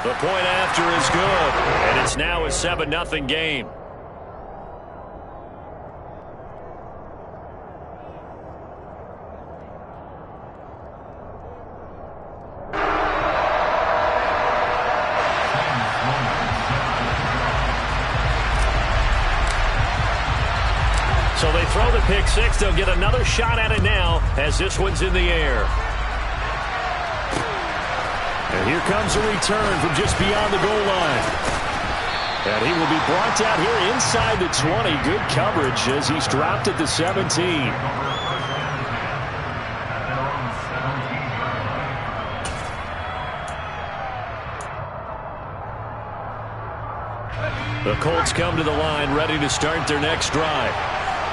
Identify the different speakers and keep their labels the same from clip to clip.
Speaker 1: The point after is good, and it's now a 7-0 game. So they throw the pick six. They'll get another shot at it now as this one's in the air. And here comes a return from just beyond the goal line. And he will be brought down here inside the 20. Good coverage as he's dropped at the 17. The Colts come to the line ready to start their next drive.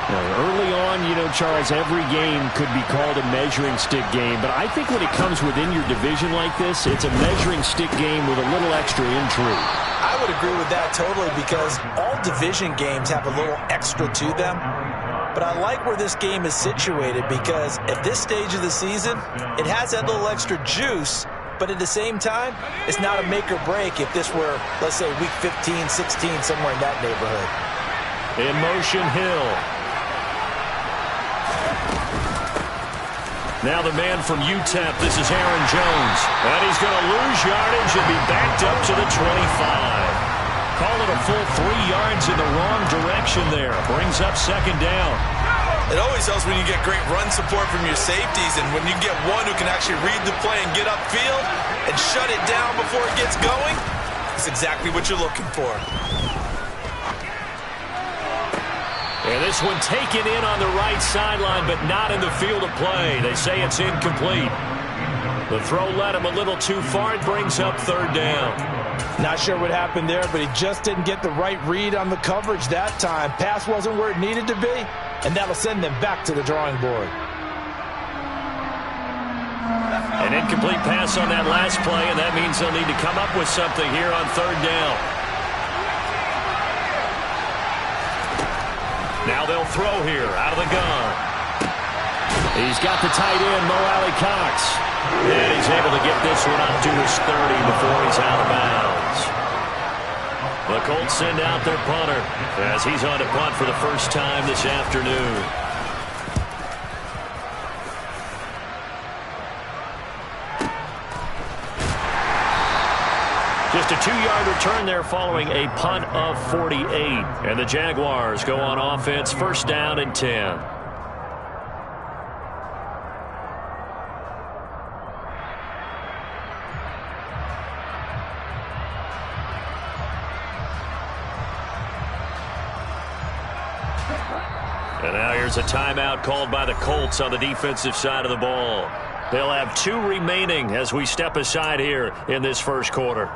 Speaker 1: Early on, you know, Charles, every game could be called a measuring stick game. But I think when it comes within your division like this, it's a measuring stick game with a little extra intrigue.
Speaker 2: I would agree with that totally because all division games have a little extra to them. But I like where this game is situated because at this stage of the season, it has that little extra juice. But at the same time, it's not a make or break if this were, let's say, week 15, 16, somewhere in that neighborhood.
Speaker 1: In motion, Hill. Now the man from UTEP, this is Aaron Jones. And he's going to lose yardage and be backed up to the 25. Call it a full 3 yards in the wrong direction there. Brings up second down.
Speaker 3: It always helps when you get great run support from your safeties, and when you get one who can actually read the play and get upfield and shut it down before it gets going, it's exactly what you're looking for.
Speaker 1: And this one taken in on the right sideline, but not in the field of play. They say it's incomplete. The throw led him a little too far. It brings up third down.
Speaker 2: Not sure what happened there, but he just didn't get the right read on the coverage that time. Pass wasn't where it needed to be, and that'll send them back to the drawing board.
Speaker 1: An incomplete pass on that last play, and that means they'll need to come up with something here on third down. Now they'll throw here out of the gun. He's got the tight end, Mo Alley-Cox. And he's able to get this one up to his 30 before he's out of bounds. The Colts send out their punter as he's on to punt for the first time this afternoon. Just a 2-yard return there following a punt of 48. And the Jaguars go on offense, first down and 10. And now here's a timeout called by the Colts on the defensive side of the ball. They'll have 2 remaining as we step aside here in this first quarter.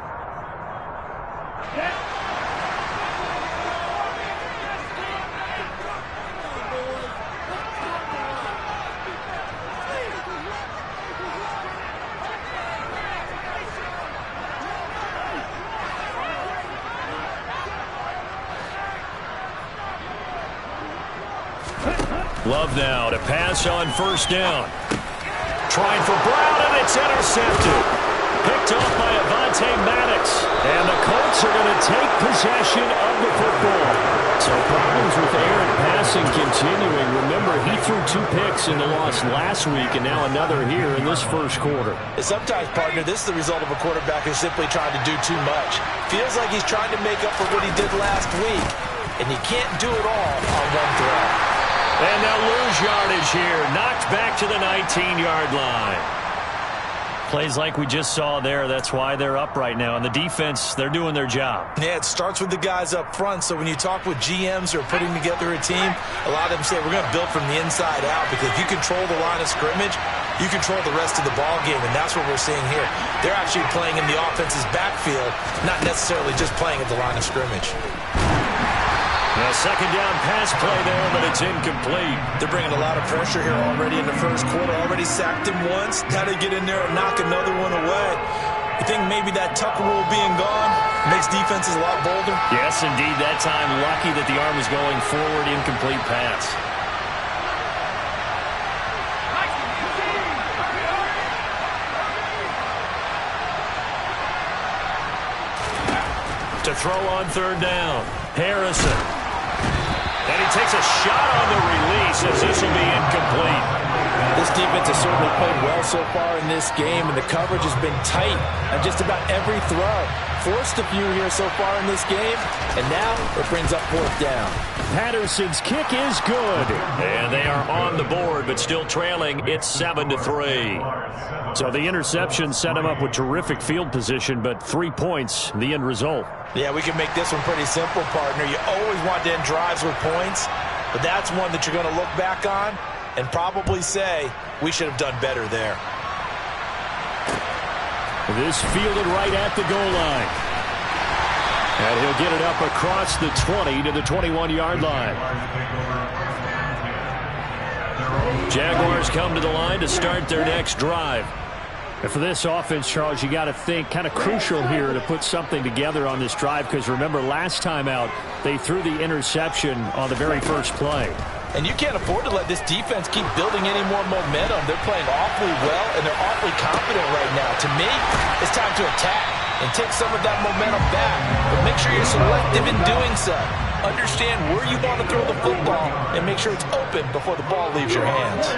Speaker 1: Love now to pass on first down. Trying for Brown, and it's intercepted. Picked off by Avonte Maddox. And the Colts are going to take possession of the football. So problems with errant passing continuing. Remember, he threw 2 picks in the loss last week, and now another here in this first quarter.
Speaker 2: Sometimes, partner, this is the result of a quarterback who's simply trying to do too much. Feels like he's trying to make up for what he did last week, and he can't do it all on one throw.
Speaker 1: And they'll lose yardage here. Knocked back to the 19-yard line. Plays like we just saw there. That's why they're up right now. And the defense, they're doing their job.
Speaker 2: Yeah, it starts with the guys up front. So when you talk with GMs who are putting together a team, a lot of them say we're going to build from the inside out. Because if you control the line of scrimmage, you control the rest of the ball game. And that's what we're seeing here. They're actually playing in the offense's backfield, not necessarily just playing at the line of scrimmage.
Speaker 1: A second down pass play there, but it's incomplete.
Speaker 2: They're bringing a lot of pressure here already in the first quarter. Already sacked him once. Now they get in there and knock another one away. You think maybe that Tucker rule being gone makes defenses a lot bolder?
Speaker 1: Yes, indeed. That time, lucky that the arm was going forward. Incomplete pass. to throw on third down. Harrison. And he takes a shot on the release as this will be incomplete.
Speaker 2: This defense has certainly played well so far in this game, and the coverage has been tight on just about every throw. Forced a few here so far in this game, and now it brings up fourth down.
Speaker 1: Patterson's kick is good. And they are on the board, but still trailing. It's 7-3. So the interception set him up with terrific field position, but 3 points, the end result.
Speaker 2: Yeah, we can make this one pretty simple, partner. You always want to end drives with points, but that's one that you're going to look back on and probably say, we should have done better there.
Speaker 1: This fielded right at the goal line. And he'll get it up across the 20 to the 21-yard line. Jaguars come to the line to start their next drive. And for this offense, Charles, you got to think kind of crucial here to put something together on this drive, because remember last time out they threw the interception on the very first play.
Speaker 2: And you can't afford to let this defense keep building any more momentum. They're playing awfully well, and they're awfully confident right now. To me, it's time to attack and take some of that momentum back. But make sure you're selective in doing so. Understand where you want to throw the football and make sure it's open before the ball leaves your hands.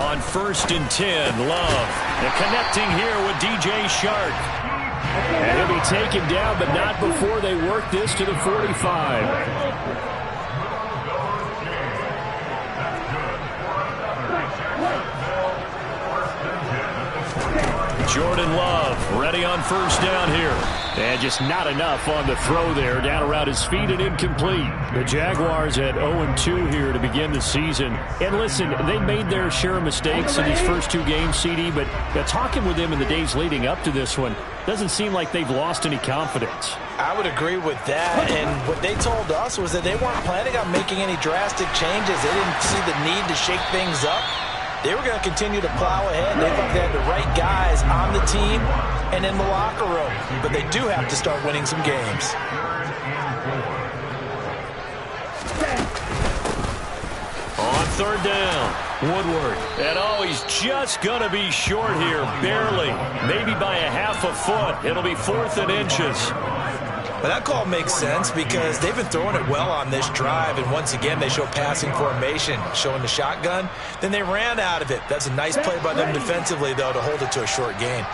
Speaker 1: On 1st and 10, Love. And connecting here with DJ Shark. And he'll be taken down, but not before they work this to the 45. Jordan Love ready on 1st down here. And just not enough on the throw there. Down around his feet and incomplete. The Jaguars at 0-2 here to begin the season. And listen, they made their share of mistakes in these first 2 games, CD, but talking with them in the days leading up to this one, doesn't seem like they've lost any confidence.
Speaker 2: I would agree with that, and what they told us was that they weren't planning on making any drastic changes. They didn't see the need to shake things up. They were going to continue to plow ahead. They thought they had the right guys on the team and in the locker room, but they do have to start winning some games.
Speaker 1: On 3rd down, Woodward. And he's just going to be short here, barely. Maybe by a half a foot. It'll be 4th and inches.
Speaker 2: But that call makes sense because they've been throwing it well on this drive, and once again they show passing formation, showing the shotgun. Then they ran out of it. That's a nice play by them defensively, though, to hold it to a short gain.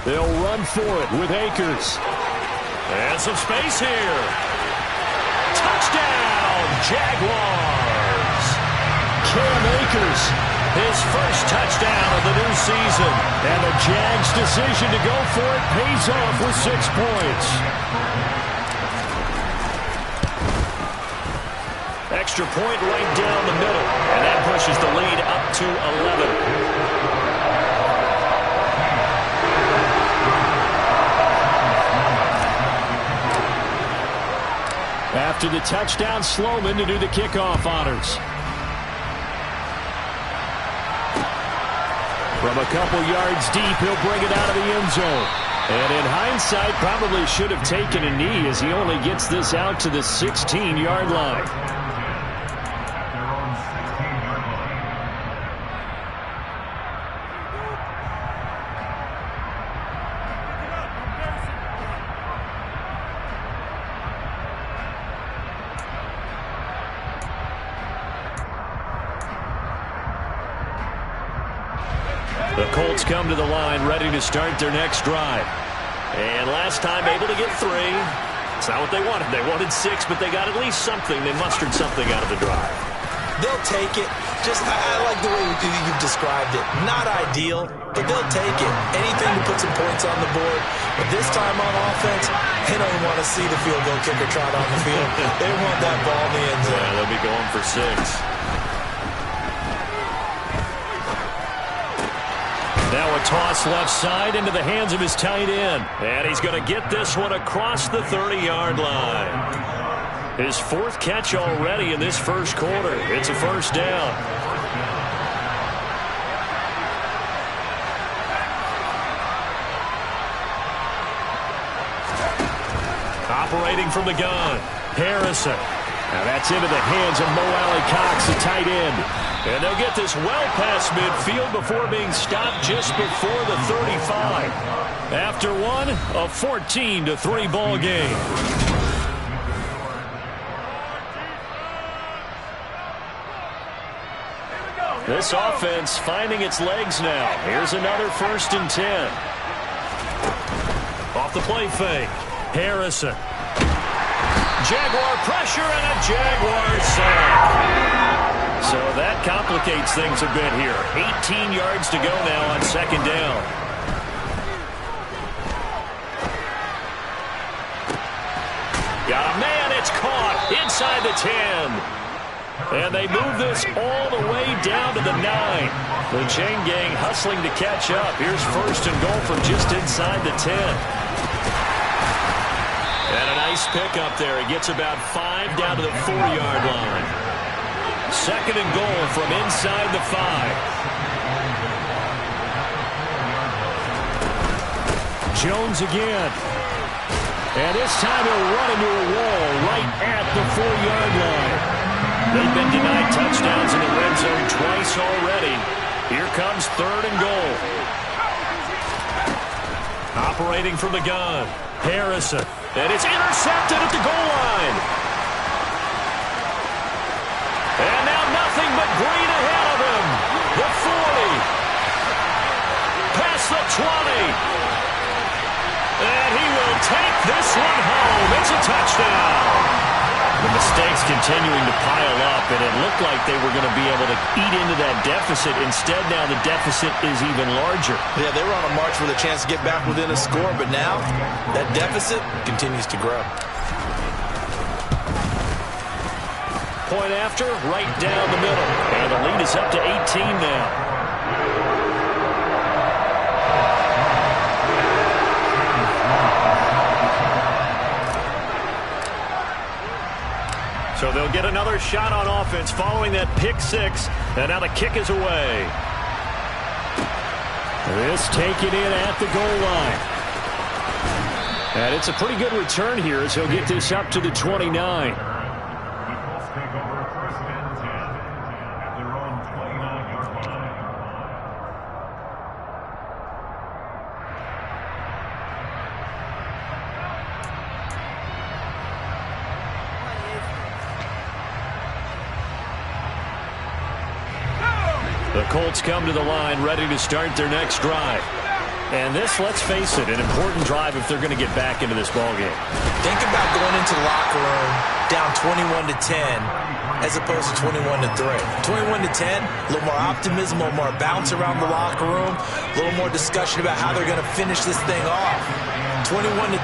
Speaker 1: They'll run for it with Akers. And some space here. Touchdown, Jaguars. Cam Akers, his first touchdown of the new season. And the Jags' decision to go for it pays off with 6 points. Extra point right down the middle. And that pushes the lead up to 11. After the touchdown, Sloman to do the kickoff honors. From a couple yards deep, he'll bring it out of the end zone. And in hindsight, probably should have taken a knee as he only gets this out to the 16-yard line. The Colts come to the line ready to start their next drive. And last time able to get 3. It's not what they wanted. They wanted 6, but they got at least something. They mustered something out of the drive.
Speaker 2: They'll take it. I like the way you've described it. Not ideal, but they'll take it. Anything to put some points on the board. But this time on offense, they don't want to see the field goal kicker trot on the field. They want that ball in the end zone.
Speaker 1: Yeah, they'll be going for 6. Now a toss left side into the hands of his tight end. And he's going to get this one across the 30-yard line. His 4th catch already in this first quarter. It's a 1st down. Operating from the gun, Harrison. Now that's into the hands of Mo Alley-Cox, the tight end. And they'll get this well past midfield before being stopped just before the 35. After one, a 14-3 ball game. This offense finding its legs now. Here's another 1st and 10. Off the play fake, Harrison. Jaguar pressure and a Jaguar sack. So that complicates things a bit here. 18 yards to go now on 2nd down. Got a man, it's caught inside the 10. And they move this all the way down to the 9. The chain gang hustling to catch up. Here's 1st and goal from just inside the 10. And a nice pick up there. He gets about 5 down to the 4-yard line. 2nd and goal from inside the 5. Jones again. And this time he'll run into a wall right at the 4-yard line. They've been denied touchdowns in the red zone twice already. Here comes 3rd and goal. Operating from the gun, Harrison. And it's intercepted at the goal line. And now nothing but green ahead of him. The 40. Past the 20. And he will take this one home. It's a touchdown. The mistakes continuing to pile up, and it looked like they were going to be able to eat into that deficit. Instead, now the deficit is even larger.
Speaker 2: Yeah, they were on a march with a chance to get back within a score, but now that deficit continues to grow.
Speaker 1: Point after, right down the middle. And the lead is up to 18 now. So they'll get another shot on offense following that pick 6. And now the kick is away. This taken in at the goal line. And it's a pretty good return here as he'll get this up to the 29. The Colts come to the line ready to start their next drive. And this, let's face it, an important drive if they're going to get back into this ballgame.
Speaker 2: Think about going into the locker room down 21-10 as opposed to 21-3. 21-10, a little more optimism, a little more bounce around the locker room, a little more discussion about how they're going to finish this thing off. 21-3.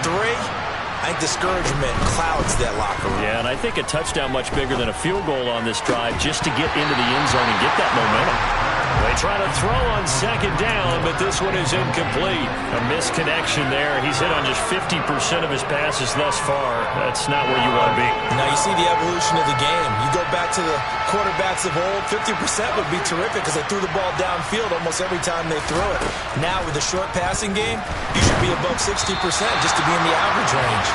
Speaker 2: I think discouragement clouds that locker room.
Speaker 1: Yeah, and I think a touchdown much bigger than a field goal on this drive just to get into the end zone and get that momentum. They try to throw on 2nd down, but this one is incomplete. A misconnection there. He's hit on just 50% of his passes thus far. That's not where you want to be.
Speaker 2: Now you see the evolution of the game. You go back to the quarterbacks of old, 50% would be terrific because they threw the ball downfield almost every time they threw it. Now with the short passing game, you should be above 60% just to be in the average range.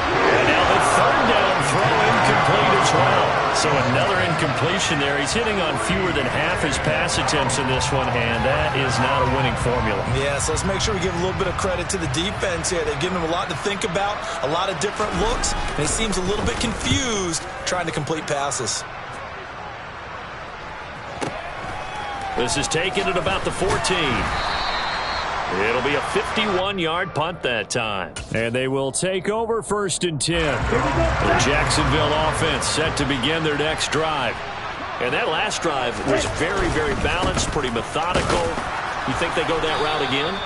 Speaker 1: And now the 3rd down throw incomplete as well. So another incompletion there. He's hitting on fewer than half his pass attempts in this one, and that is not a winning formula.
Speaker 2: Yeah, so let's make sure we give a little bit of credit to the defense here. They've given him a lot to think about, a lot of different looks, and he seems a little bit confused trying to complete passes.
Speaker 1: This is taken at about the 14. It'll be a 51-yard punt that time. And they will take over 1st and 10. The Jacksonville offense set to begin their next drive. And that last drive was very, very balanced, pretty methodical. You think they go that route again?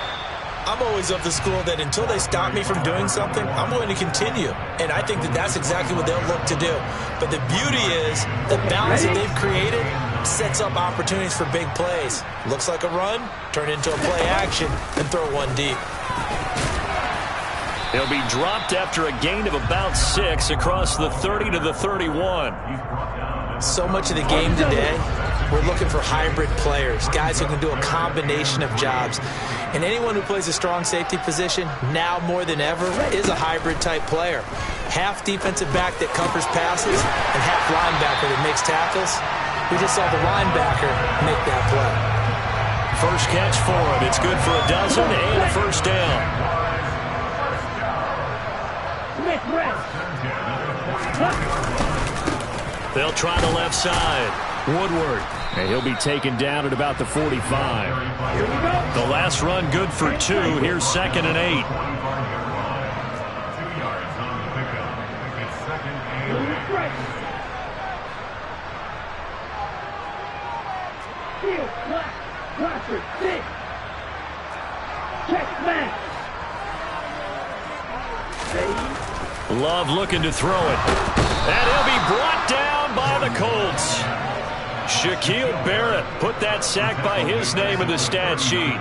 Speaker 2: I'm always of the school that until they stop me from doing something, I'm going to continue. And I think that that's exactly what they'll look to do. But the beauty is the balance that they've created sets up opportunities for big plays. Looks like a run, turn into a play action, and throw one deep.
Speaker 1: He'll be dropped after a gain of about 6 across the 30 to the 31.
Speaker 2: So much of the game today, we're looking for hybrid players, guys who can do a combination of jobs. And anyone who plays a strong safety position, now more than ever, is a hybrid-type player. Half defensive back that covers passes and half linebacker that makes tackles. We just saw the linebacker make that play.
Speaker 1: First catch for him. It's good for a dozen and a first down. They'll try the left side. Woodward. And he'll be taken down at about the 45. The last run good for 2. Here's 2nd and 8. Love looking to throw it. And he'll be brought down by the Colts. Shaquille Barrett put that sack by his name in the stat sheet.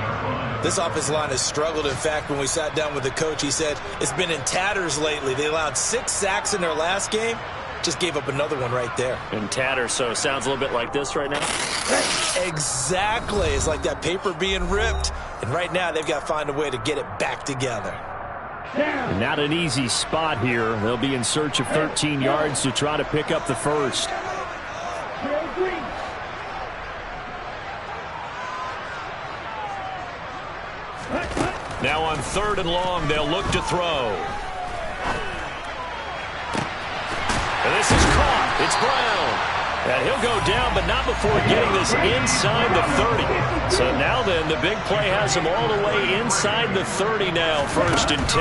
Speaker 2: This offensive line has struggled. In fact, when we sat down with the coach, he said it's been in tatters lately. They allowed 6 sacks in their last game. Just gave up another one right there.
Speaker 1: In tatters, so it sounds a little bit like this right now?
Speaker 2: Exactly. It's like that paper being ripped. And right now, they've got to find a way to get it back together.
Speaker 1: Not an easy spot here. They'll be in search of 13 yards to try to pick up the first. Now on 3rd and long, they'll look to throw. And this is caught. It's Brown. And he'll go down, but not before getting this inside the 30. So now then, the big play has him all the way inside the 30 now, 1st and 10.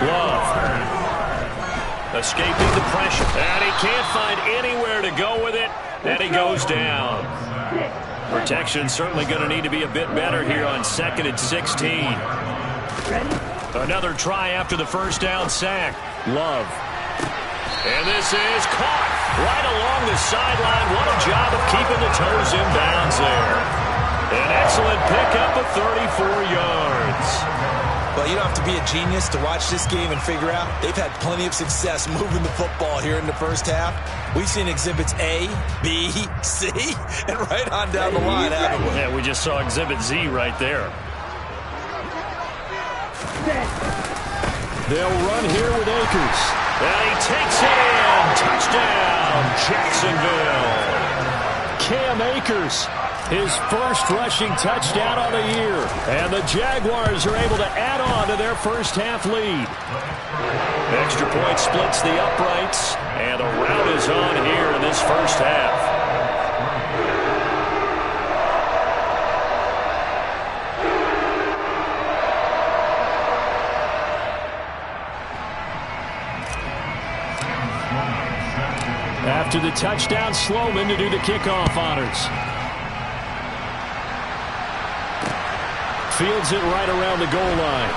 Speaker 1: Love. Escaping the pressure. And he can't find anywhere to go with it. And he goes down. Protection certainly going to need to be a bit better here on 2nd and 16. Another try after the first down sack. Love. And this is caught right along the sideline. What a job of keeping the toes in bounds there. An excellent pickup of 34 yards.
Speaker 2: Well, you don't have to be a genius to watch this game and figure out they've had plenty of success moving the football here in the first half. We've seen exhibits A, B, C, and right on down the line, haven't we?
Speaker 1: Yeah, we just saw exhibit Z right there. They'll run here with Akers. And he takes it in. Touchdown, Jacksonville. Cam Akers, his first rushing touchdown on the year. And the Jaguars are able to add on to their first half lead. Extra point splits the uprights. And a rout is on here in this first half. After the touchdown, Sloman to do the kickoff honors. Fields it right around the goal line.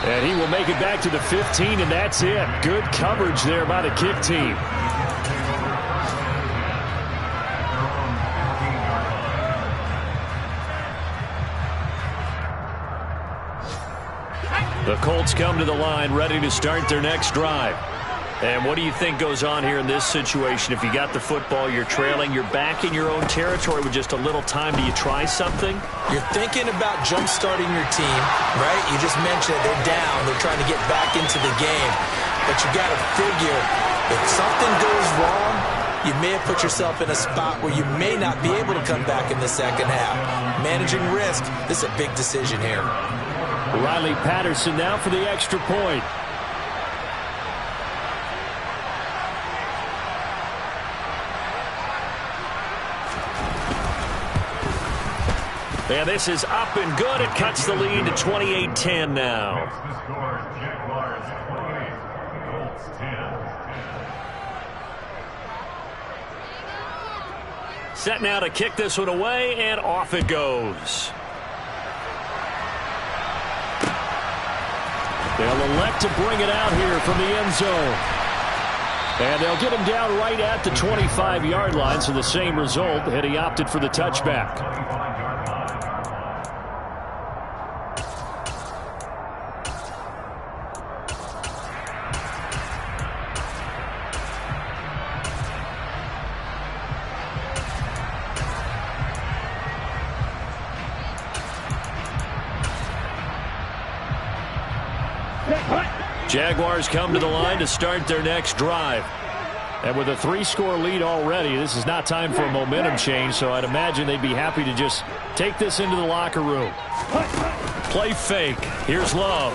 Speaker 1: And he will make it back to the 15, and that's it. Good coverage there by the kick team. The Colts come to the line ready to start their next drive. And what do you think goes on here in this situation? If you got the football, you're trailing, you're back in your own territory with just a little time. Do you try something?
Speaker 2: You're thinking about jump-starting your team, right? You just mentioned it. They're down. They're trying to get back into the game. But you got to figure, if something goes wrong, you may have put yourself in a spot where you may not be able to come back in the second half. Managing risk, this is a big decision here.
Speaker 1: Riley Patterson now for the extra point. And this is up and good. It cuts the lead to 28-10 now. Set now to kick this one away, and off it goes. They'll elect to bring it out here from the end zone. And they'll get him down right at the 25-yard line, so the same result, and he opted for the touchback. Jaguars come to the line to start their next drive. And with a 3-score lead already, this is not time for a momentum change, so I'd imagine they'd be happy to just take this into the locker room. Play fake. Here's Love.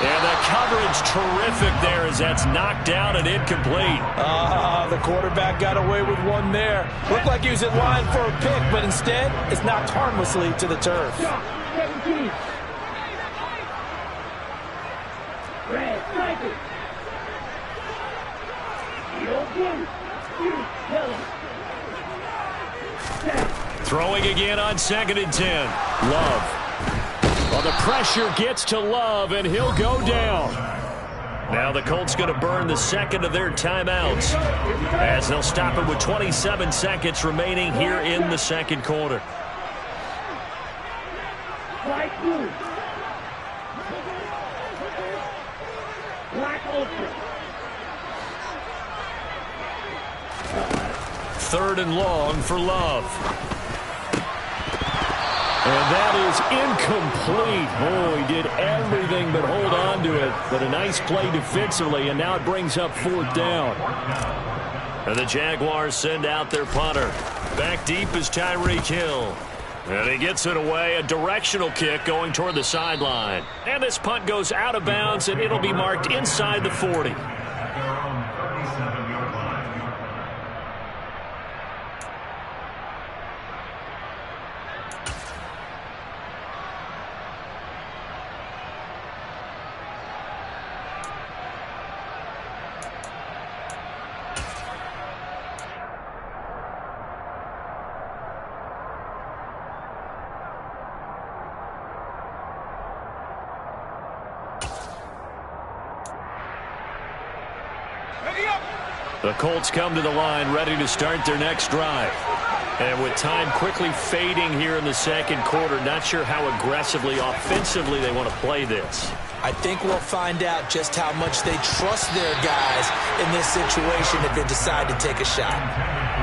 Speaker 1: And the coverage terrific there as that's knocked down and incomplete.
Speaker 2: The quarterback got away with one there. Looked like he was in line for a pick, but instead it's knocked harmlessly to the turf.
Speaker 4: 17. Red, striker.
Speaker 1: Throwing again on 2nd and 10. Love. Well, the pressure gets to Love, and he'll go down. Now the Colts going to burn the second of their timeouts as they'll stop it with 27 seconds remaining here in the second quarter.
Speaker 4: Black blue. Black ultra.
Speaker 1: 3rd and long for Love. And that is incomplete. Oh, he did everything but hold on to it. But a nice play defensively, and now it brings up 4th down. And the Jaguars send out their punter. Back deep is Tyreek Hill. And he gets it away, a directional kick going toward the sideline. And this punt goes out of bounds, and it'll be marked inside the 40. The Colts come to the line ready to start their next drive. And with time quickly fading here in the second quarter, not sure how aggressively, offensively they want to play this.
Speaker 2: I think we'll find out just how much they trust their guys in this situation if they decide to take a shot.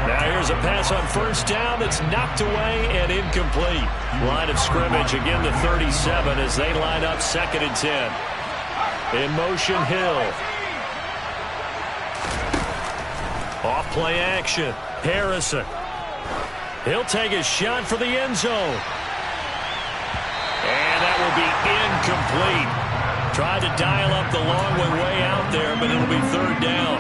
Speaker 1: Now here's a pass on 1st down that's knocked away and incomplete. Line of scrimmage again to 37 as they line up 2nd and 10. In motion, Hill. Off play action. Harrison. He'll take a shot for the end zone. And that will be incomplete. Tried to dial up the long way out there, but it'll be 3rd down.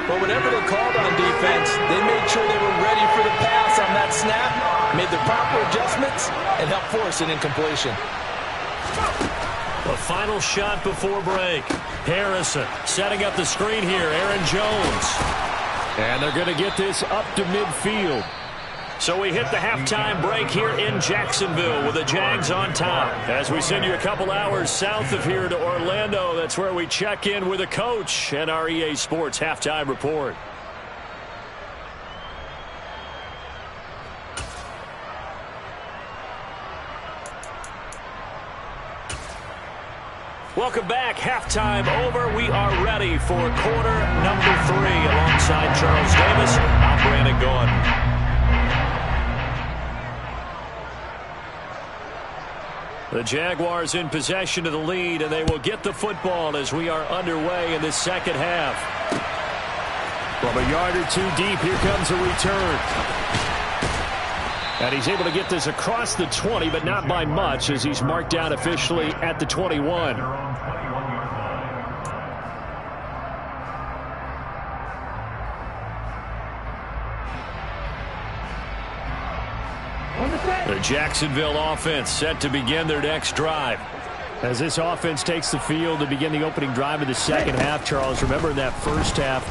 Speaker 2: But whatever they called on defense, they made sure they were ready for the pass on that snap, made the proper adjustments, and helped force an incompletion.
Speaker 1: The final shot before break. Harrison setting up the screen here. Aaron Jones. And they're going to get this up to midfield. So we hit the halftime break here in Jacksonville with the Jags on top. As we send you a couple hours south of here to Orlando, that's where we check in with a coach and our EA Sports halftime report. Welcome back. Halftime over. We are ready for quarter number 3 alongside Charles Davis. I'm Brandon Gaudin. The Jaguars in possession of the lead, and they will get the football as we are underway in this second half. From a yard or two deep, here comes a return. And he's able to get this across the 20, but not by much as he's marked down officially at the 21. The Jacksonville offense set to begin their next drive. As this offense takes the field to begin the opening drive of the second half, Charles, remember in that first half,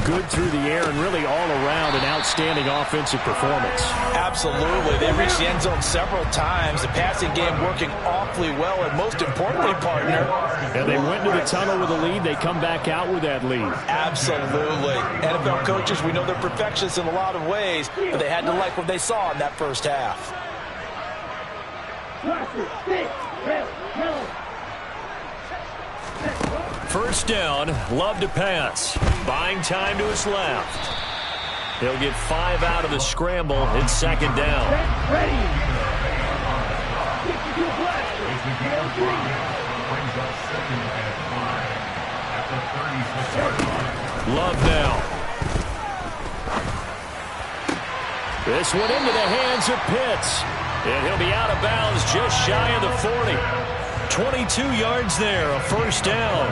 Speaker 1: good through the air and really all around an outstanding offensive performance.
Speaker 2: Absolutely. They reached the end zone several times. The passing game working awfully well, and most importantly, partner.
Speaker 1: And they went to the tunnel with a lead. They come back out with that lead.
Speaker 2: Absolutely. NFL coaches, we know they're perfectionists in a lot of ways, but they had to like what they saw in that first half.
Speaker 1: First down, Love to pass. Buying time to his left. He'll get 5 out of the scramble. It's second down. This one into the hands of Pitts. And he'll be out of bounds just shy of the 40. 22 yards there, a first down.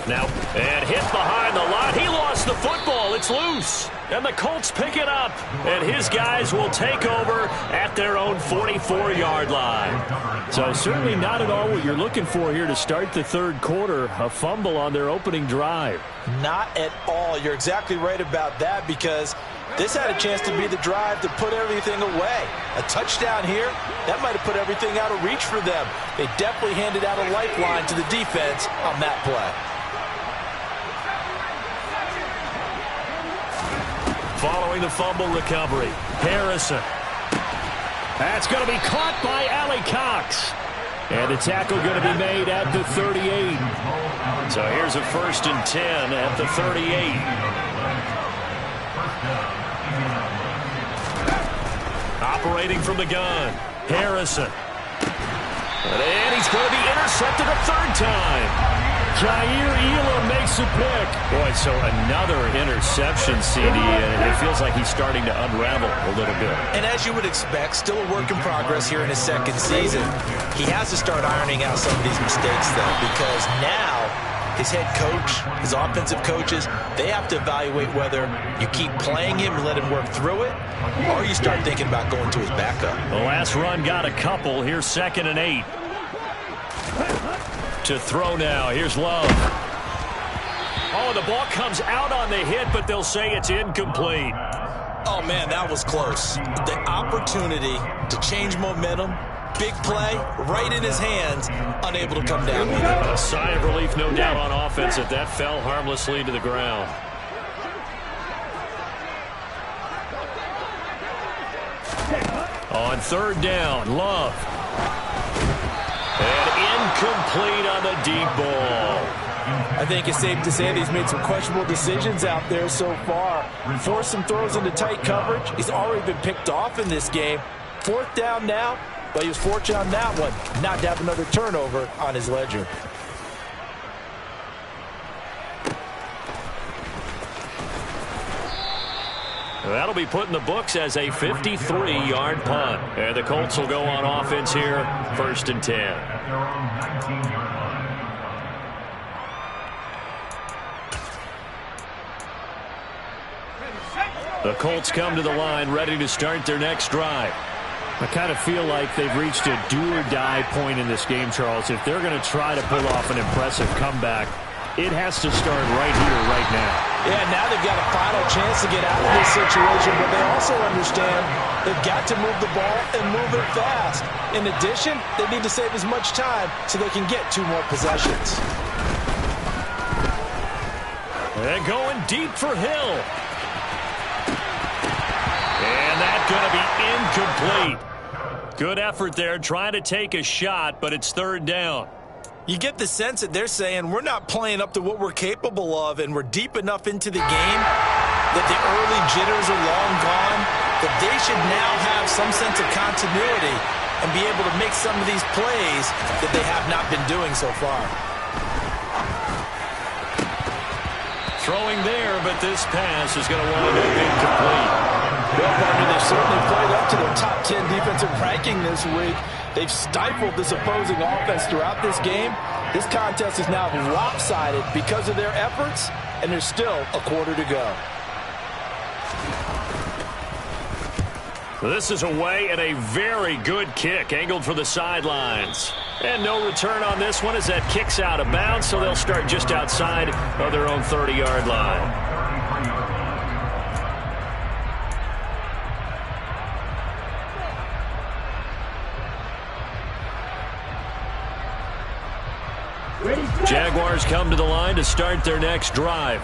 Speaker 1: Now, and hit behind the line. He lost the football. It's loose. And the Colts pick it up. And his guys will take over at their own 44-yard line. So certainly not at all what you're looking for here to start the third quarter. A fumble on their opening drive.
Speaker 2: Not at all. You're exactly right about that, because this had a chance to be the drive to put everything away. A touchdown here, that might have put everything out of reach for them. They definitely handed out a lifeline to the defense on that play.
Speaker 1: Following the fumble recovery, Harrison. That's going to be caught by Alley Cox. And the tackle going to be made at the 38. So here's a 1st and 10 at the 38. Operating from the gun, Harrison. And he's going to be intercepted a third time. Jair Elam makes a pick. Boy, so another interception, CD, and it feels like he's starting to unravel a little bit.
Speaker 2: And as you would expect, still a work in progress here in his second season. He has to start ironing out some of these mistakes, though, because now his head coach, his offensive coaches, they have to evaluate whether you keep playing him and let him work through it, or you start thinking about going to his backup.
Speaker 1: The last run got a couple. Here's 2nd and 8. To throw now. Here's Love. Oh, the ball comes out on the hit, but they'll say it's incomplete.
Speaker 2: Oh, man, that was close. The opportunity to change momentum, big play, right in his hands, unable to come down with it.
Speaker 1: A sigh of relief, no doubt, on offense if that fell harmlessly to the ground. On 3rd down, Love. And incomplete on the deep ball.
Speaker 2: I think it's safe to say that he's made some questionable decisions out there so far. Forced some throws into tight coverage. He's already been picked off in this game. 4th down now, but he was fortunate on that one not to have another turnover on his ledger.
Speaker 1: That'll be put in the books as a 53-yard punt. And the Colts will go on offense here, 1st and 10. The Colts come to the line ready to start their next drive. I kind of feel like they've reached a do-or-die point in this game, Charles. If they're going to try to pull off an impressive comeback, it has to start right here, right now.
Speaker 2: Yeah, now they've got a final chance to get out of this situation, but they also understand they've got to move the ball and move it fast. In addition, they need to save as much time so they can get 2 more possessions.
Speaker 1: And going deep for Hill. And that's going to be incomplete. Good effort there, trying to take a shot, but it's 3rd down.
Speaker 2: You get the sense that they're saying we're not playing up to what we're capable of, and we're deep enough into the game that the early jitters are long gone, that they should now have some sense of continuity and be able to make some of these plays that they have not been doing so far.
Speaker 1: Throwing there, but this pass is going to wind up incomplete.
Speaker 2: Well, partner, they've certainly played up to their top 10 defensive ranking this week. They've stifled this opposing offense throughout this game. This contest is now lopsided because of their efforts, and there's still a quarter to go.
Speaker 1: This is away and a very good kick, angled for the sidelines. And no return on this one as that kicks out of bounds, so they'll start just outside of their own 30-yard line. Jaguars come to the line to start their next drive.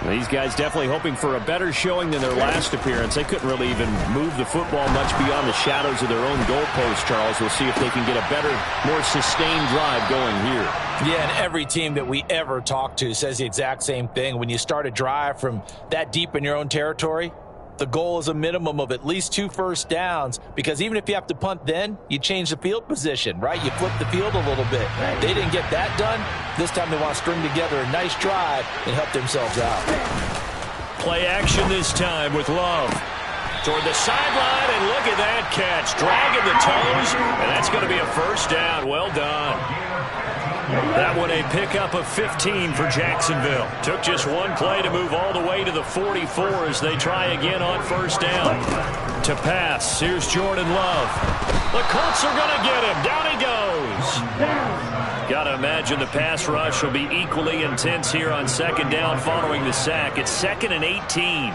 Speaker 1: These guys definitely hoping for a better showing than their last appearance. They couldn't really even move the football much beyond the shadows of their own goalpost, Charles. We'll see if they can get a better, more sustained drive going here.
Speaker 2: Yeah, and every team that we ever talk to says the exact same thing. When you start a drive from that deep in your own territory, The goal is a minimum of at least 2 first downs, because even if you have to punt then, you change the field position, right? You flip the field a little bit. They didn't get that done. This time they want to string together a nice drive and help themselves out.
Speaker 1: Play action this time with Love. Toward the sideline, and look at that catch. Dragging the toes, and that's going to be a first down. Well done. That one a pickup of 15 for Jacksonville. Took just one play to move all the way to the 44 as they try again on first down. To pass, here's Jordan Love. The Colts are going to get him. Down he goes. Got to imagine the pass rush will be equally intense here on second down following the sack. It's 2nd and 18.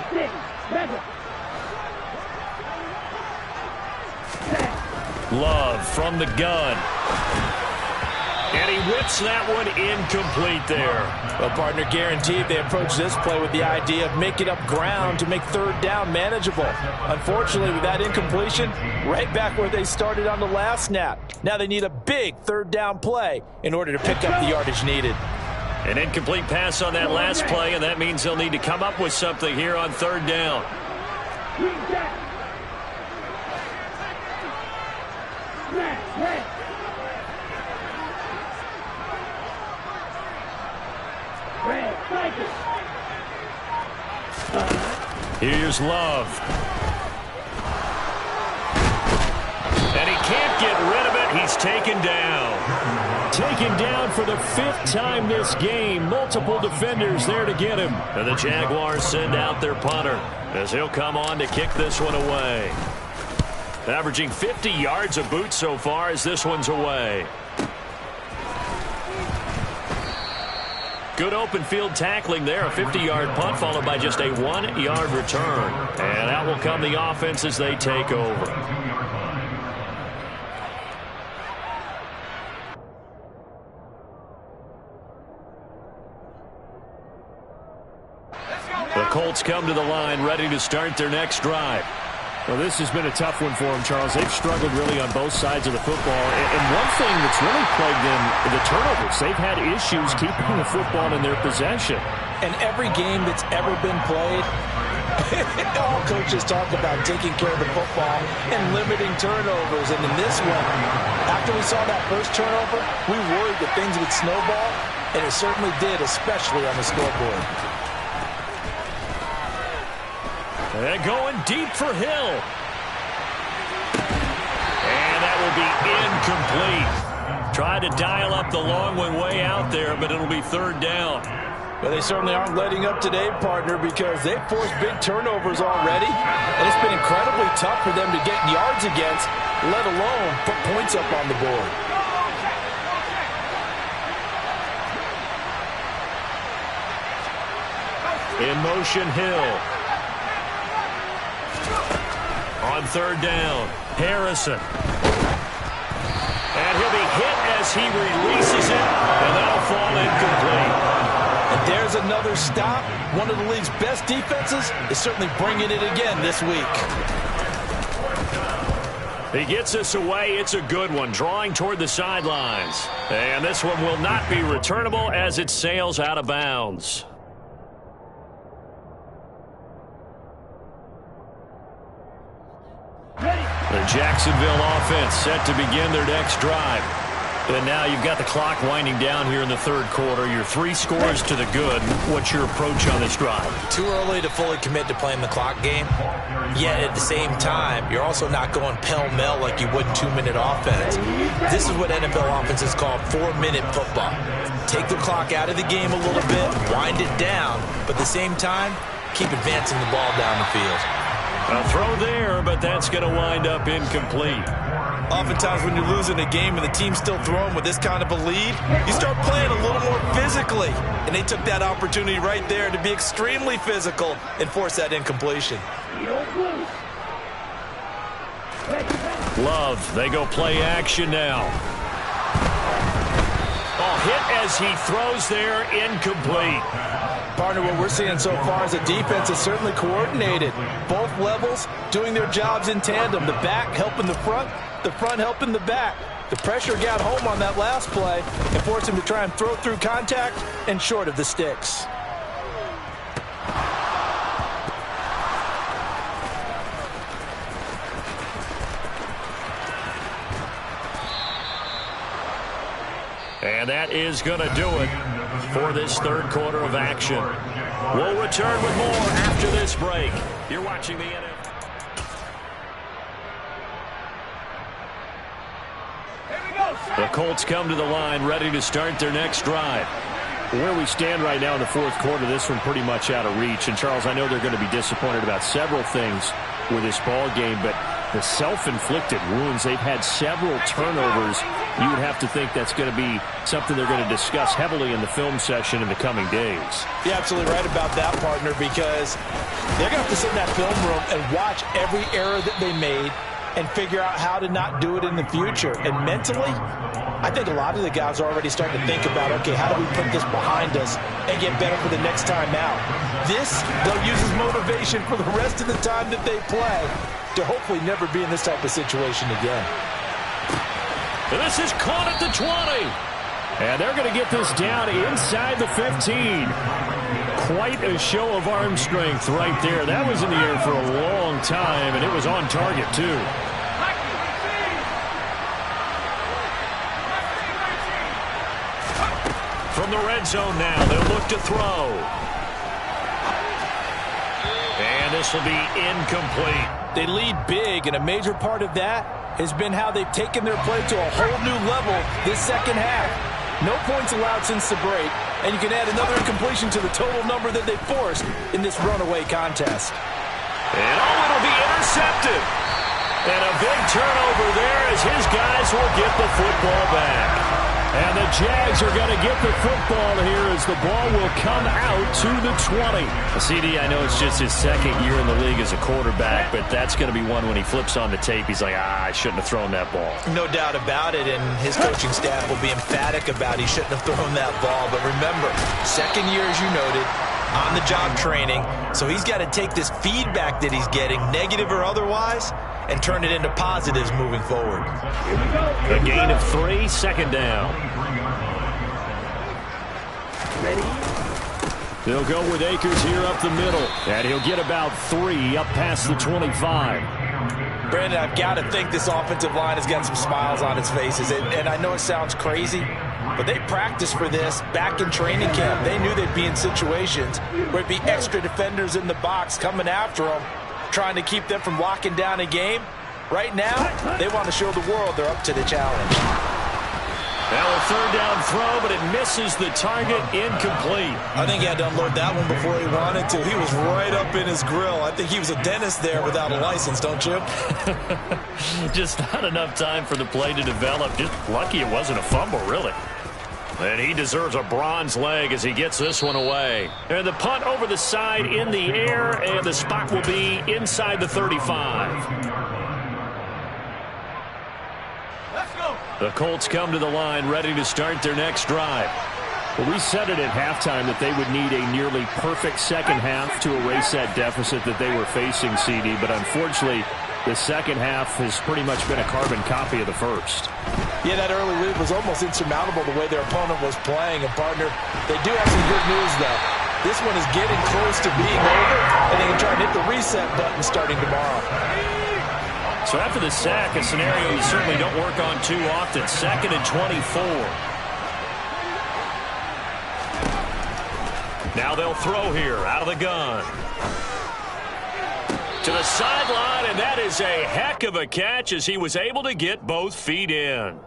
Speaker 1: Love from the gun. And he whips that one incomplete there.
Speaker 2: Well, partner, guaranteed they approach this play with the idea of making up ground to make third down manageable. Unfortunately, with that incompletion, right back where they started on the last snap. Now they need a big third down play in order to pick up the yardage needed.
Speaker 1: An incomplete pass on that last play, and that means they'll need to come up with something here on third down. Here's Love. And he can't get rid of it. He's taken down. Taken down for the 5th time this game. Multiple defenders there to get him. And the Jaguars send out their punter as he'll come on to kick this one away. Averaging 50 yards a boot so far as this one's away. Good open field tackling there. A 50-yard punt followed by just a 1-yard return. And out will come the offense as they take over. The Colts come to the line ready to start their next drive.
Speaker 5: Well, this has been a tough one for them, Charles. They've struggled really on both sides of the football. And one thing that's really plagued them, the turnovers. They've had issues keeping the football in their possession.
Speaker 2: And every game that's ever been played, all coaches talk about taking care of the football and limiting turnovers. And in this one, after we saw that first turnover, we worried that things would snowball, and it certainly did, especially on the scoreboard.
Speaker 1: And going deep for Hill. And that will be incomplete. Tried to dial up the long one way out there, but it'll be third down.
Speaker 2: Well, they certainly aren't letting up today, partner, because they've forced big turnovers already. And it's been incredibly tough for them to get yards against, let alone put points up on the board.
Speaker 1: In motion, Hill. On third down, Harrison. And he'll be hit as he releases it, and that'll fall incomplete.
Speaker 2: And there's another stop. One of the league's best defenses is certainly bringing it again this week.
Speaker 1: He gets us away. It's a good one, drawing toward the sidelines. And this one will not be returnable as it sails out of bounds. The Jacksonville offense set to begin their next drive. And now you've got the clock winding down here in the third quarter. Your 3 scores to the good. What's your approach on this drive?
Speaker 2: Too early to fully commit to playing the clock game. Yet at the same time, you're also not going pell-mell like you would in 2-minute offense. This is what NFL offenses call 4-minute football. Take the clock out of the game a little bit, wind it down, but at the same time, keep advancing the ball down the field.
Speaker 1: A throw there, but that's going to wind up incomplete.
Speaker 3: Oftentimes when you're losing a game and the team's still throwing with this kind of a lead, you start playing a little more physically. And they took that opportunity right there to be extremely physical and force that incompletion.
Speaker 1: Love, they go play action now. Oh, hit as he throws there, incomplete.
Speaker 2: Partner, what we're seeing so far is the defense is certainly coordinated. Both levels doing their jobs in tandem. The back helping the front helping the back. The pressure got home on that last play and forced him to try and throw through contact and short of the sticks.
Speaker 1: And that is going to do it for this third quarter of action. We'll return with more after this break. You're watching the NFL. The Colts come to the line, ready to start their next drive. Where we stand right now in the fourth quarter, this one pretty much out of reach. And, Charles, I know they're going to be disappointed about several things with this ball game, but the self-inflicted wounds, they've had several turnovers. You would have to think that's going to be something they're going to discuss heavily in the film session in the coming days.
Speaker 2: You're absolutely right about that, partner, because they're going to have to sit in that film room and watch every error that they made and figure out how to not do it in the future. And mentally, I think a lot of the guys are already starting to think about, okay, how do we put this behind us and get better for the next time out? This, they'll use as motivation for the rest of the time that they play to hopefully never be in this type of situation again.
Speaker 1: This is caught at the 20.
Speaker 5: And they're going to get this down inside the 15. Quite a show of arm strength right there. That was in the air for a long time, and it was on target, too.
Speaker 1: From the red zone now, they'll look to throw. And this will be incomplete.
Speaker 2: They lead big, and a major part of that has been how they've taken their play to a whole new level this second half. No points allowed since the break, and you can add another incompletion to the total number that they forced in this runaway contest.
Speaker 1: And it'll be intercepted. And a big turnover there as his guys will get the football back. And the Jags are going to get the football here as the ball will come out to the 20.
Speaker 5: CD, I know it's just his second year in the league as a quarterback, but that's going to be one when he flips on the tape. He's like, I shouldn't have thrown that ball.
Speaker 2: No doubt about it, and his coaching staff will be emphatic about he shouldn't have thrown that ball. But remember, second year, as you noted, on-the-job training, so he's got to take this feedback that he's getting, negative or otherwise, and turn it into positives moving forward.
Speaker 1: A gain of 3, second down.
Speaker 4: Ready?
Speaker 5: They'll go with Akers here up the middle, and he'll get about 3 up past the 25.
Speaker 2: Brandon, I've got to think this offensive line has got some smiles on its faces, and I know it sounds crazy, but they practiced for this back in training camp. They knew they'd be in situations where it'd be extra defenders in the box coming after them, trying to keep them from locking down a game. Right now, they want to show the world they're up to the challenge.
Speaker 1: Now a third down throw, but it misses the target, incomplete.
Speaker 2: I think he had to unload that one before he wanted to. He was right up in his grill. I think he was a dentist there without a license, don't you?
Speaker 1: Just not enough time for the play to develop. Just lucky it wasn't a fumble, really. And he deserves a bronze leg as he gets this one away. And the punt over the side in the air, and the spot will be inside the 35. The Colts come to the line ready to start their next drive.
Speaker 5: Well, we said it at halftime that they would need a nearly perfect second half to erase that deficit that they were facing, CD. But unfortunately, the second half has pretty much been a carbon copy of the first.
Speaker 2: Yeah, that early lead was almost insurmountable the way their opponent was playing. And, partner, they do have some good news, though. This one is getting close to being over, and they can try and hit the reset button starting tomorrow.
Speaker 1: So after the sack, a scenario you certainly don't work on too often. 2nd and 24. Now they'll throw here out of the gun. To the sideline, and that is a heck of a catch as he was able to get both feet in.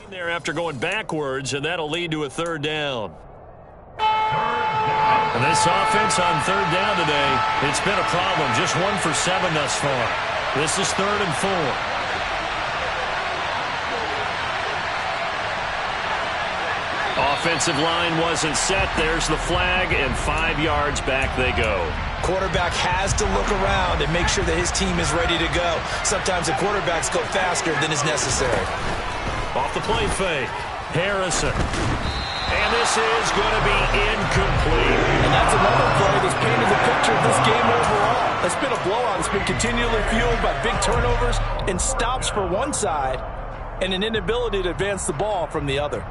Speaker 1: There after going backwards, and that'll lead to a third down. And this offense on third down today, it's been a problem. Just 1 for 7 thus far. This is 3rd and 4. Offensive line wasn't set. There's the flag, and 5 yards back they go.
Speaker 2: Quarterback has to look around and make sure that his team is ready to go. Sometimes the quarterbacks go faster than is necessary.
Speaker 1: Off the play fake. Harrison. And this is going to be incomplete.
Speaker 3: And that's another play that's painted the picture of this game overall. It's been a blowout. It's been continually fueled by big turnovers and stops for one side and an inability to advance the ball from the other.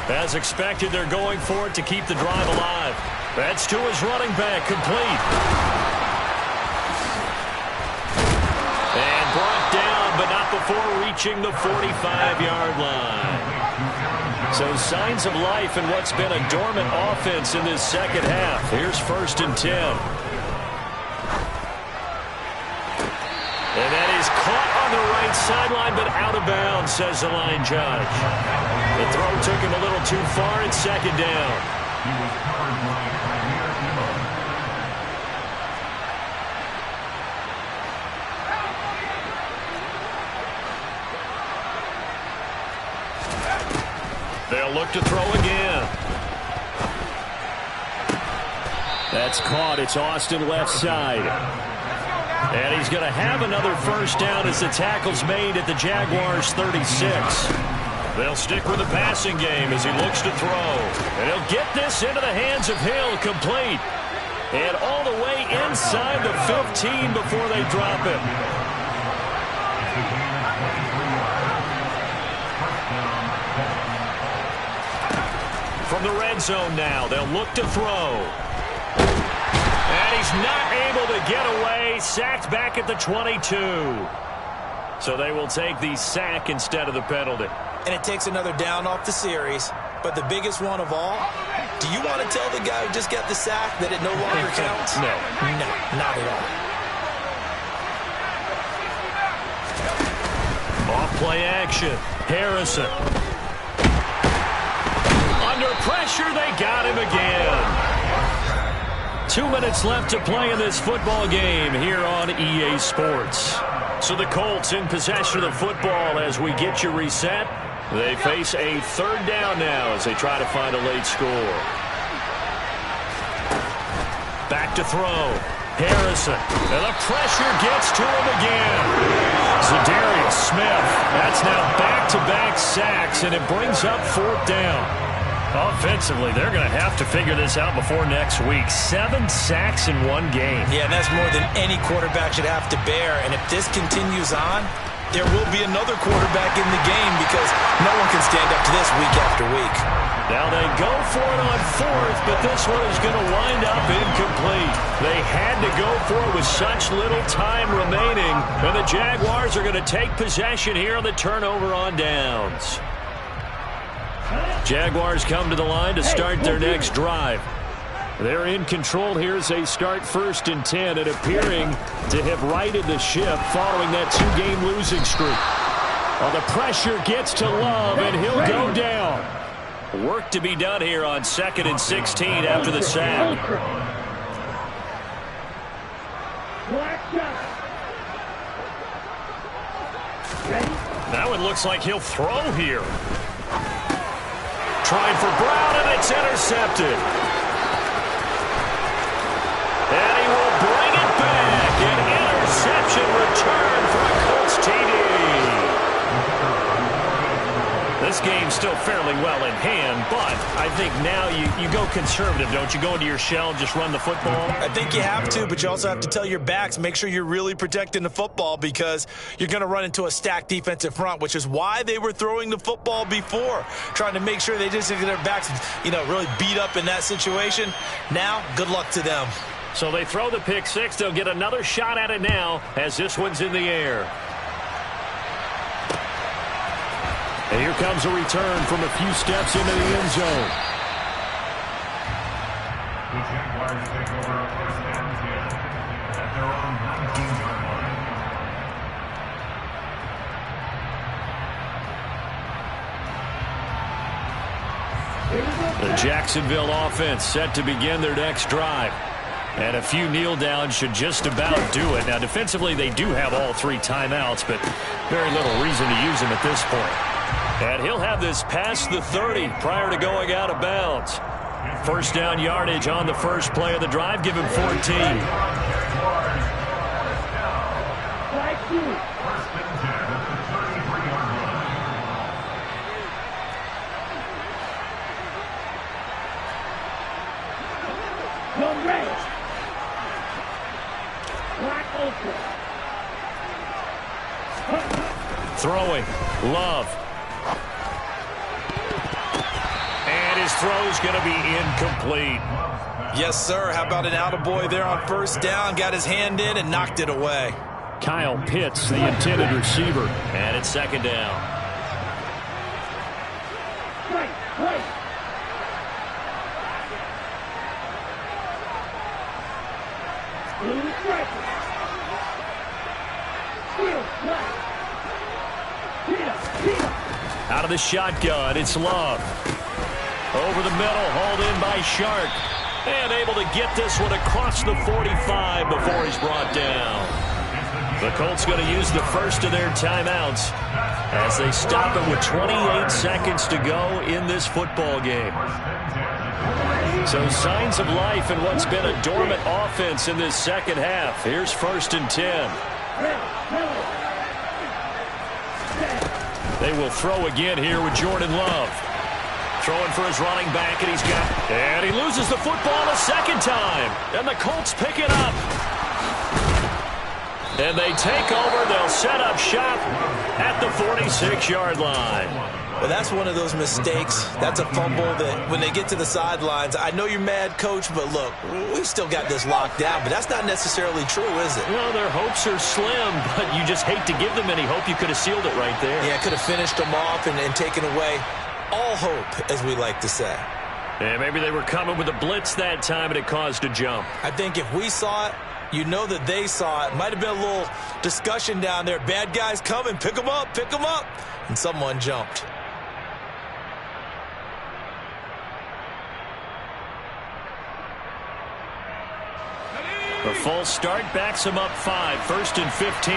Speaker 1: As expected, they're going for it to keep the drive alive. That's to his running back, complete. And brought down, but not before reaching the 45-yard line. So signs of life in what's been a dormant offense in this second half. Here's 1st and 10. And that is caught on the right sideline, but out of bounds, says the line judge. The throw took him a little too far. It's 2nd down. They'll look to throw again. That's caught. It's Austin left side. And he's going to have another 1st down as the tackle's made at the Jaguars' 36. They'll stick with the passing game as he looks to throw. And he'll get this into the hands of Hill, complete. And all the way inside the 15 before they drop it. From the red zone now, they'll look to throw. And he's not able to get away. Sacked back at the 22. So they will take the sack instead of the penalty.
Speaker 2: And it takes another down off the series. But the biggest one of all, do you want to tell the guy who just got the sack that it no longer counts?
Speaker 1: No.
Speaker 2: No, not at
Speaker 1: all. Off play action. Harrison. Under pressure, they got him again. 2 minutes left to play in this football game here on EA Sports. So the Colts in possession of the football as we get you reset. They face a 3rd down now as they try to find a late score. Back to throw. Harrison. And the pressure gets to him again. Zadarius Smith. That's now back-to-back sacks, and it brings up 4th down. Offensively, they're going to have to figure this out before next week. 7 sacks in one game.
Speaker 2: Yeah, and that's more than any quarterback should have to bear. And if this continues on, there will be another quarterback in the game because no one can stand up to this week after week.
Speaker 1: Now they go for it on 4th, but this one is going to wind up incomplete. They had to go for it with such little time remaining, and the Jaguars are going to take possession here on the turnover on downs. Jaguars come to the line to start their next drive. They're in control here as they start 1st and 10 and appearing to have righted the ship following that 2-game losing streak. Well, the pressure gets to Love, and he'll go down. Work to be done here on 2nd and 16 after the sack. Now it looks like he'll throw here. Trying for Brown, and it's intercepted. And he will bring it back. An interception return for a Colts TD. This game's still fairly well in hand, but I think now you go conservative, don't you? Go into your shell and just run the football?
Speaker 2: I think you have to, but you also have to tell your backs, make sure you're really protecting the football because you're going to run into a stacked defensive front, which is why they were throwing the football before, trying to make sure they just get their backs, really beat up in that situation. Now, good luck to them.
Speaker 1: So they throw the pick six. They'll get another shot at it now as this one's in the air. And here comes a return from a few steps into the end zone.
Speaker 6: The Jaguars take over a 1st and 10 at their own 19-yard line.
Speaker 1: The Jacksonville offense set to begin their next drive. And a few kneel downs should just about do it. Now, defensively, they do have all 3 timeouts, but very little reason to use them at this point. And he'll have this past the 30 prior to going out of bounds. First down yardage on the first play of the drive. Give him 14.
Speaker 4: Strike 2.
Speaker 6: First and 10 at the 33-yard line.
Speaker 4: Go red. Black open.
Speaker 1: Throwing. Love. And his throw's going to be incomplete.
Speaker 3: Yes, sir. How about an attaboy there on first down? Got his hand in and knocked it away.
Speaker 5: Kyle Pitts, the intended receiver.
Speaker 1: And it's second down.
Speaker 4: Strike. Right. Blue striker. Steel. Black. Peter.
Speaker 1: Out of the shotgun, it's Love. Over the middle, hauled in by Shark. And able to get this one across the 45 before he's brought down. The Colts going to use the first of their timeouts as they stop it with 28 seconds to go in this football game. So signs of life in what's been a dormant offense in this second half. Here's first and 10. They will throw again here with Jordan Love. Throwing for his running back, and he loses the football a second time. And the Colts pick it up. And they take over. They'll set up shop at the 46-yard line.
Speaker 2: Well, that's one of those mistakes. That's a fumble that when they get to the sidelines, I know you're mad, Coach, but look, we've still got this locked down. But that's not necessarily true, is it?
Speaker 1: Well, their hopes are slim, but you just hate to give them any hope. You could have sealed it right there.
Speaker 2: Yeah, could have finished them off and taken away all hope, as we like to say.
Speaker 1: Yeah, maybe they were coming with a blitz that time, and it caused a jump.
Speaker 2: I think if we saw it, you know that they saw it. Might have been a little discussion down there. Bad guys coming. Pick them up. Pick them up. And someone jumped.
Speaker 1: The full start backs him up 5. First and 15.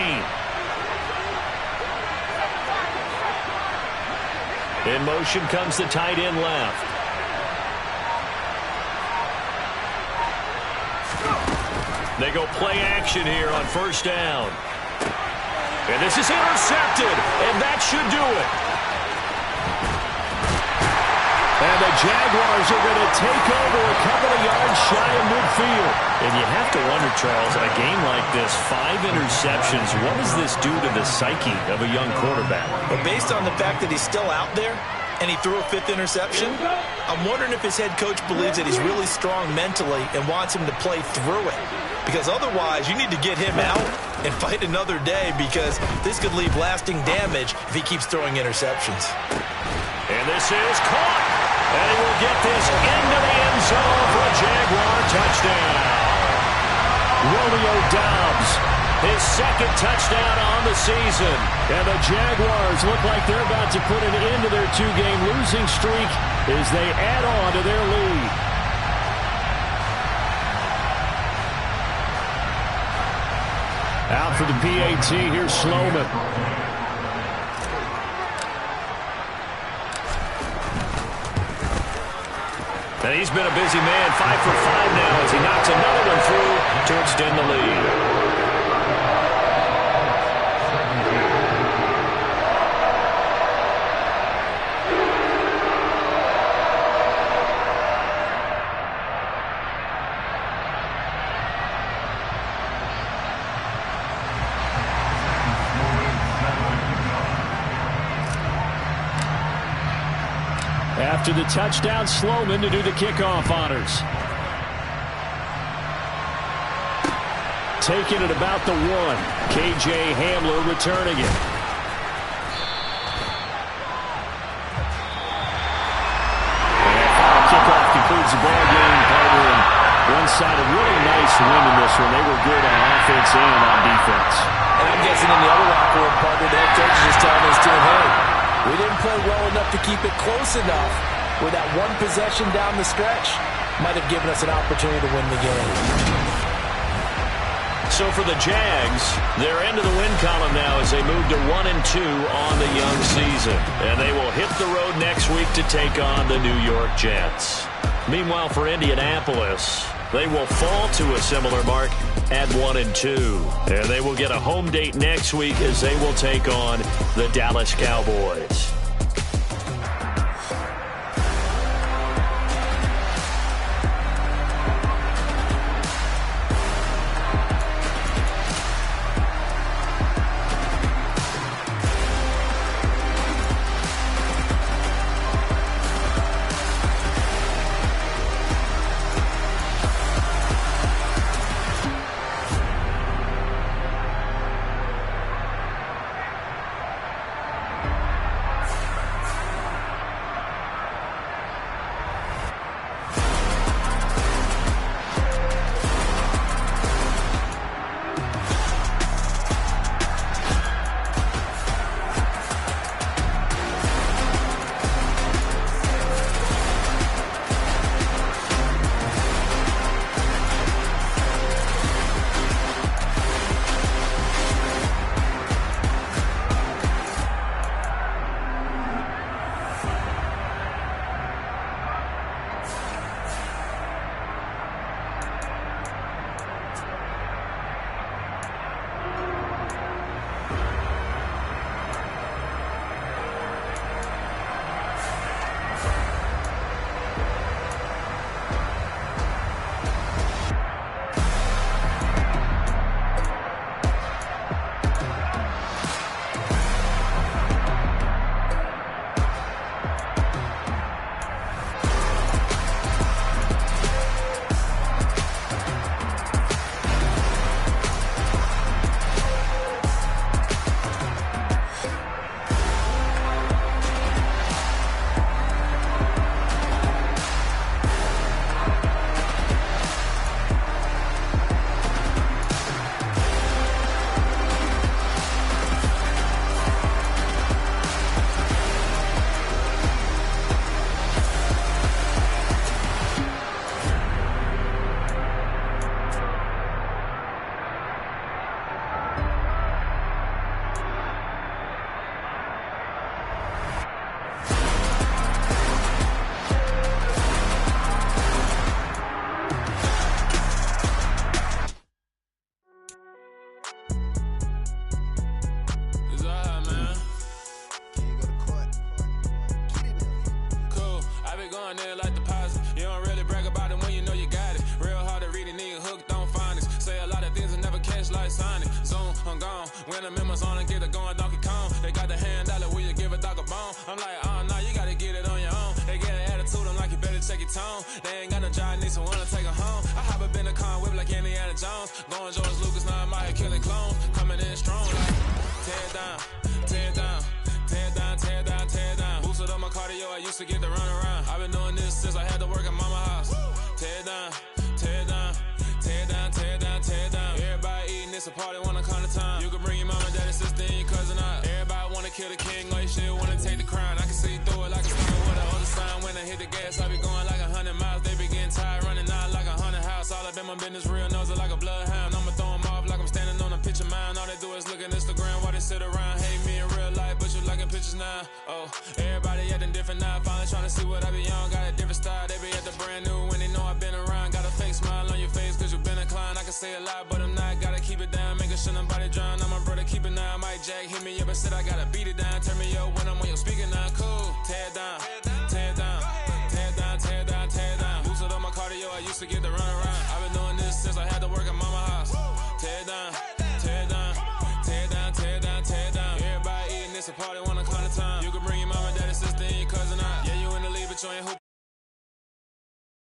Speaker 1: In motion comes the tight end left. They go play action here on first down. And this is intercepted, and that should do it. And the Jaguars are going to take over a couple of yards shy of midfield. And you have to wonder, Charles, a game like this, 5 interceptions, what does this do to the psyche of a young quarterback?
Speaker 2: But based on the fact that he's still out there and he threw a 5th interception, I'm wondering if his head coach believes that he's really strong mentally and wants him to play through it. Because otherwise, you need to get him out and fight another day, because this could leave lasting damage if he keeps throwing interceptions.
Speaker 1: And this is caught. And he will get this into the end zone for a Jaguar touchdown. Romeo Doubs, his second touchdown on the season. And the Jaguars look like they're about to put an end to their 2-game losing streak as they add on to their lead. Out for the PAT, here's Sloman. And he's been a busy man, 5 for 5 now as he knocks another one through to extend the lead. After the touchdown, Sloman to do the kickoff honors. Taking it about the 1. K.J. Hamler returning it. And final kickoff concludes the ball game, partner. And one side a really nice win in this one. They were good on offense and on defense.
Speaker 2: And I'm guessing in the other locker room, partner, the head coach is just telling his team, hey, we didn't play well enough to keep it close enough. where that one possession down the stretch might have given us an opportunity to win the game.
Speaker 1: So for the Jags, they're into the win column now as they move to 1-2 on the young season. And they will hit the road next week to take on the New York Jets. Meanwhile, for Indianapolis, they will fall to a similar mark at 1-2. And they will get a home date next week as they will take on the Dallas Cowboys.